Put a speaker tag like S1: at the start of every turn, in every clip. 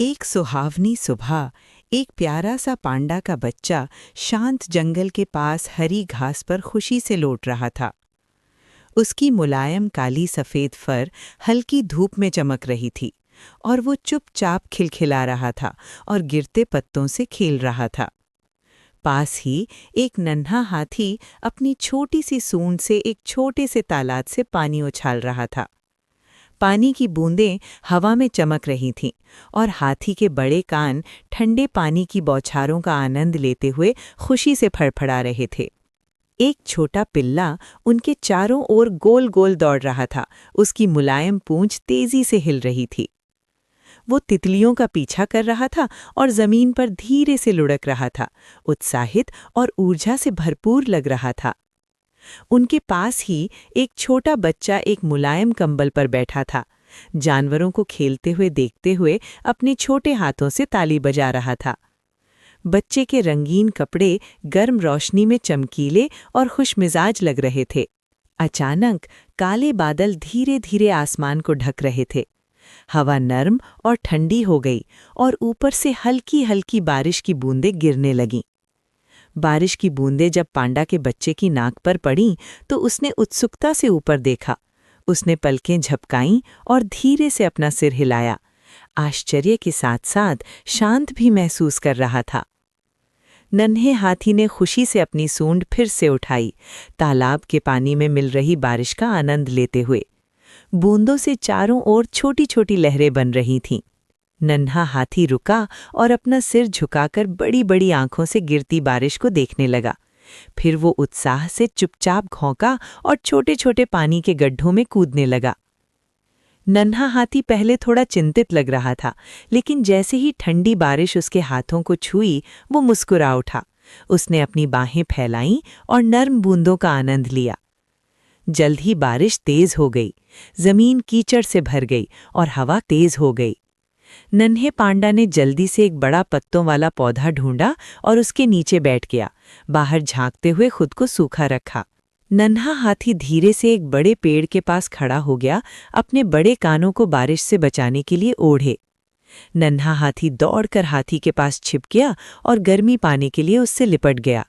S1: एक सुहावनी सुबह एक प्यारा सा पांडा का बच्चा शांत जंगल के पास हरी घास पर खुशी से लौट रहा था। उसकी मुलायम काली सफ़ेद फर हल्की धूप में चमक रही थी और वो चुपचाप खिलखिला रहा था और गिरते पत्तों से खेल रहा था। पास ही एक नन्हा हाथी अपनी छोटी सी सूंड से एक छोटे से तालाब से पानी उछाल रहा था। पानी की बूंदें हवा में चमक रही थीं और हाथी के बड़े कान ठंडे पानी की बौछारों का आनंद लेते हुए खुशी से फड़फड़ा रहे थे। एक छोटा पिल्ला उनके चारों ओर गोल गोल दौड़ रहा था। उसकी मुलायम पूंछ तेजी से हिल रही थी। वो तितलियों का पीछा कर रहा था और जमीन पर धीरे से लुढ़क रहा था, उत्साहित और ऊर्जा से भरपूर लग रहा था। उनके पास ही एक छोटा बच्चा एक मुलायम कंबल पर बैठा था, जानवरों को खेलते हुए देखते हुए अपने छोटे हाथों से ताली बजा रहा था। बच्चे के रंगीन कपड़े गर्म रोशनी में चमकीले और खुशमिजाज लग रहे थे। अचानक काले बादल धीरे धीरे आसमान को ढक रहे थे। हवा नर्म और ठंडी हो गई और ऊपर से हल्की हल्की बारिश की बूंदें गिरने लगीं। बारिश की बूंदें जब पांडा के बच्चे की नाक पर पड़ीं तो उसने उत्सुकता से ऊपर देखा। उसने पलकें झपकाईं और धीरे से अपना सिर हिलाया। आश्चर्य के साथ साथ शांत भी महसूस कर रहा था। नन्हे हाथी ने खुशी से अपनी सूंड फिर से उठाई, तालाब के पानी में मिल रही बारिश का आनंद लेते हुए। बूंदों से चारों ओर छोटी छोटी लहरें बन रही थीं। नन्हा हाथी रुका और अपना सिर झुकाकर बड़ी बड़ी आंखों से गिरती बारिश को देखने लगा। फिर वो उत्साह से चुपचाप घौंका और छोटे छोटे पानी के गड्ढों में कूदने लगा। नन्हा हाथी पहले थोड़ा चिंतित लग रहा था, लेकिन जैसे ही ठंडी बारिश उसके हाथों को छुई वो मुस्कुरा उठा। उसने अपनी बाहें फैलाईं और नर्म बूंदों का आनंद लिया। जल्द ही बारिश तेज हो गई, जमीन कीचड़ से भर गई और हवा तेज हो गई। नन्हे पांडा ने जल्दी से एक बड़ा पत्तों वाला पौधा ढूंढा और उसके नीचे बैठ गया, बाहर झांकते हुए खुद को सूखा रखा। नन्हा हाथी धीरे से एक बड़े पेड़ के पास खड़ा हो गया, अपने बड़े कानों को बारिश से बचाने के लिए ओढ़े। नन्हा हाथी दौड़कर हाथी के पास छिप गया और गर्मी पाने के लिए उससे लिपट गया।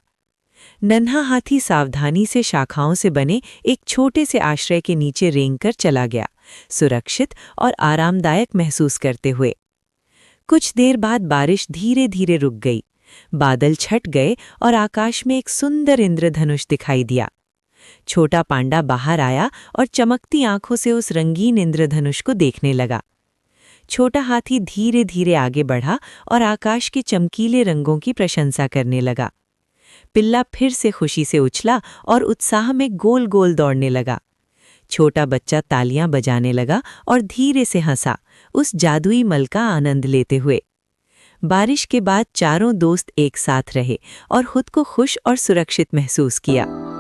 S1: नन्हा हाथी सावधानी से शाखाओं से बने एक छोटे से आश्रय के नीचे रेंगकर चला गया, सुरक्षित और आरामदायक महसूस करते हुए। कुछ देर बाद बारिश धीरे धीरे रुक गई, बादल छट गए और आकाश में एक सुंदर इंद्रधनुष दिखाई दिया। छोटा पांडा बाहर आया और चमकती आंखों से उस रंगीन इंद्रधनुष को देखने लगा। छोटा हाथी धीरे धीरे आगे बढ़ा और आकाश के चमकीले रंगों की प्रशंसा करने लगा। पिल्ला फिर से खुशी से उछला और उत्साह में गोल गोल दौड़ने लगा। छोटा बच्चा तालियां बजाने लगा और धीरे से हंसा, उस जादुई मल का आनंद लेते हुए। बारिश के बाद चारों दोस्त एक साथ रहे और खुद को खुश और सुरक्षित महसूस किया।